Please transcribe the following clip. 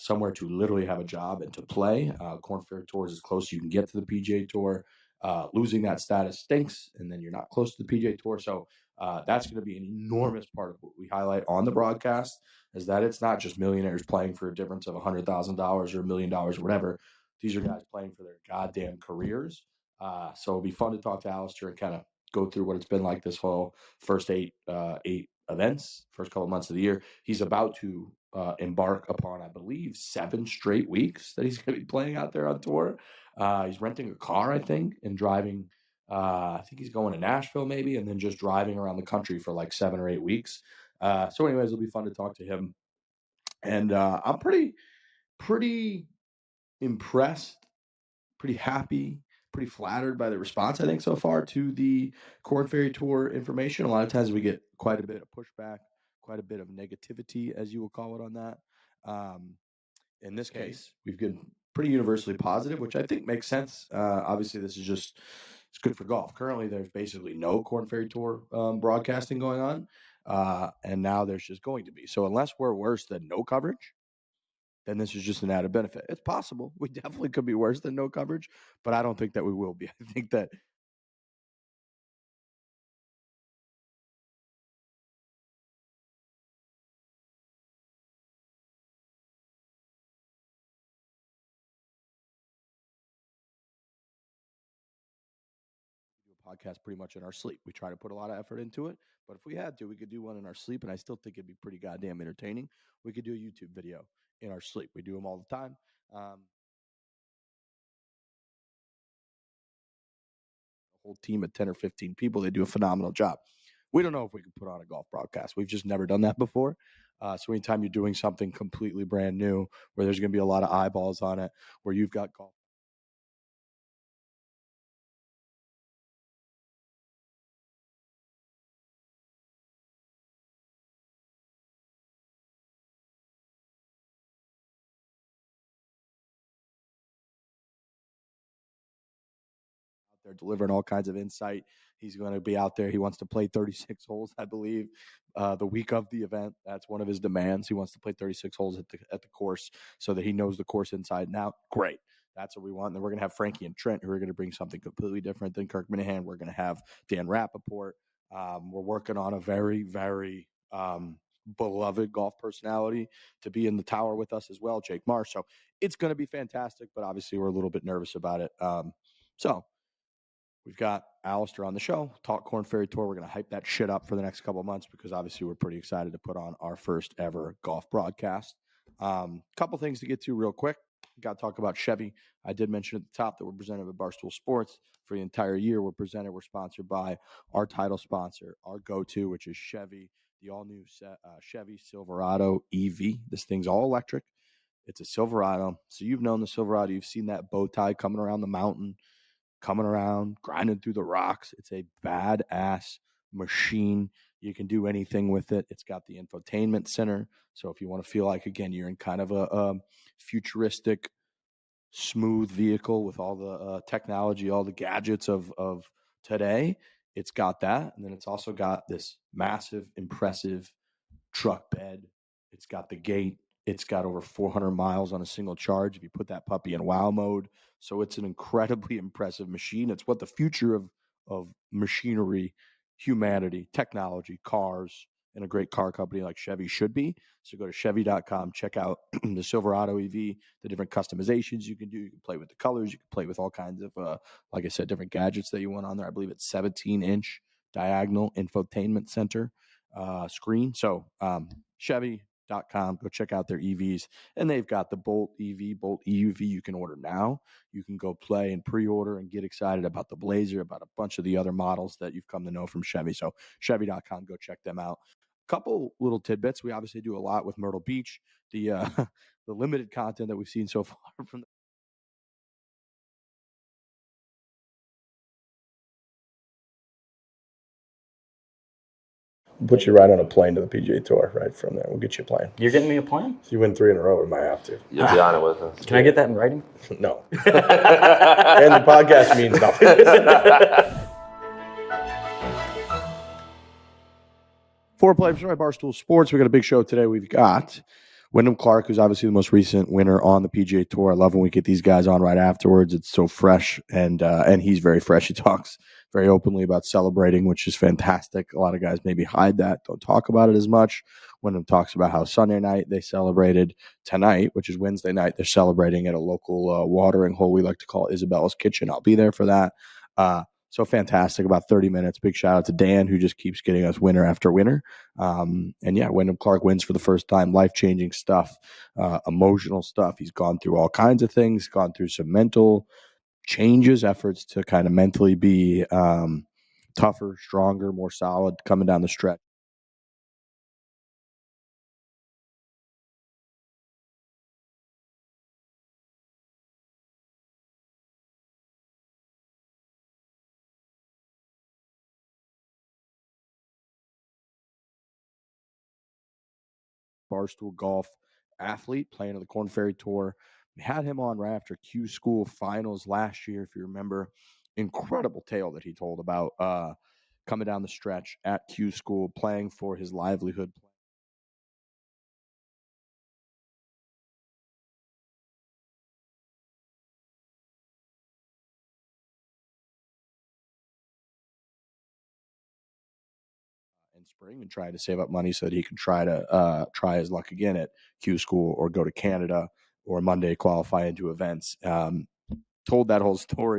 somewhere to literally have a job and to play. Korn Ferry Tour is as close as you can get to the PGA Tour. Losing that status stinks, and then you're not close to the PGA Tour. So that's going to be an enormous part of what we highlight on the broadcast, is that it's not just millionaires playing for a difference of $100,000 or $1 million or whatever. These are guys playing for their goddamn careers. So it'll be fun to talk to Alistair and kind of go through what it's been like this whole first eight events, first couple of months of the year. He's about to embark upon, I believe, 7 straight weeks that he's going to be playing out there on tour. He's renting a car, I think, and driving. I think he's going to Nashville maybe, and then just driving around the country for like 7 or 8 weeks. So anyways, it'll be fun to talk to him. And I'm pretty impressed, pretty happy, pretty flattered by the response, I think, so far to the Korn Ferry Tour information. A lot of times we get quite a bit of pushback, quite a bit of negativity, as you will call it, on that. In this case, we've been pretty universally positive, which I think makes sense. Obviously, this is just, it's good for golf. Currently, there's basically no Korn Ferry Tour broadcasting going on, and now there's just going to be. So unless we're worse than no coverage, then this is just an added benefit. It's possible. We definitely could be worse than no coverage, but I don't think that we will be. I think that we do a podcast pretty much in our sleep. We try to put a lot of effort into it, but if we had to, we could do one in our sleep, and I still think it'd be pretty goddamn entertaining. We could do a YouTube video in our sleep. We do them all the time. Whole team of 10 or 15 people. They do a phenomenal job. We don't know if we can put on a golf broadcast. We've just never done that before. So anytime you're doing something completely brand new, where there's going to be a lot of eyeballs on it, where you've got golf there delivering all kinds of insight. He's going to be out there. He wants to play 36 holes, I believe, the week of the event. That's one of his demands. He wants to play 36 holes at the course so that he knows the course inside and out. Great. That's what we want. And then we're going to have Frankie and Trent, who are going to bring something completely different than Kirk Minahan. We're going to have Dan Rappaport. We're working on a very, very beloved golf personality to be in the tower with us as well, Jake Marsh. So it's going to be fantastic, but obviously we're a little bit nervous about it. So we've got Alistair on the show, talk Korn Ferry Tour. We're going to hype that shit up for the next couple of months because obviously we're pretty excited to put on our first ever golf broadcast. Couple things to get to real quick. Got to talk about Chevy. I did mention at the top that we're presented by Barstool Sports for the entire year. We're sponsored by our title sponsor, our go-to, which is Chevy, the all-new Chevy Silverado EV. This thing's all electric. It's a Silverado. So you've known the Silverado. You've seen that bow tie coming around the mountain, coming around, grinding through the rocks. It's a badass machine. You can do anything with it. It's got the infotainment center. So if you want to feel like, again, you're in kind of a futuristic, smooth vehicle with all the technology, all the gadgets of today, it's got that. And then it's also got this massive, impressive truck bed. It's got the gate. It's got over 400 miles on a single charge if you put that puppy in WOW mode. So it's an incredibly impressive machine. It's what the future of machinery, humanity, technology, cars, and a great car company like Chevy should be. So go to Chevy.com, check out the Silverado EV, the different customizations you can do. You can play with the colors. You can play with all kinds of, like I said, different gadgets that you want on there. I believe it's 17-inch diagonal infotainment center screen. So Chevy.com, go check out their EVs. And they've got the Bolt EV, Bolt EUV you can order now. You can go play and pre-order and get excited about the Blazer, about a bunch of the other models that you've come to know from Chevy. So Chevy.com, go check them out. Couple little tidbits. We obviously do a lot with Myrtle Beach. The the limited content that we've seen so far from put you right on a plane to the PGA Tour right from there. We'll get you a plane. You're getting me a plane? If you win 3 in a row, we might have to. You'll be on it with us. Can I get that in writing? No. And the podcast means nothing. Foreplay by Barstool Sports. We got a big show today. We've got Wyndham Clark, who's obviously the most recent winner on the PGA Tour. I love when we get these guys on right afterwards. It's so fresh, and he's very fresh. He talks very openly about celebrating, which is fantastic. A lot of guys maybe hide that, don't talk about it as much. Wyndham talks about how Sunday night they celebrated, tonight, which is Wednesday night, they're celebrating at a local watering hole we like to call Isabella's Kitchen. I'll be there for that. So fantastic, about 30 minutes. Big shout out to Dan, who just keeps getting us winner after winner. And yeah, Wyndham Clark wins for the first time. Life-changing stuff, emotional stuff. He's gone through all kinds of things, gone through some mental changes, efforts to kind of mentally be tougher, stronger, more solid coming down the stretch. Barstool Golf athlete playing on the Corn Ferry Tour. We had him on right after Q School finals last year, if you remember. Incredible tale that he told about coming down the stretch at Q School, playing for his livelihood. In spring and trying to save up money so that he can try his luck again at Q School or go to Canada or Monday qualify into events. Told that whole story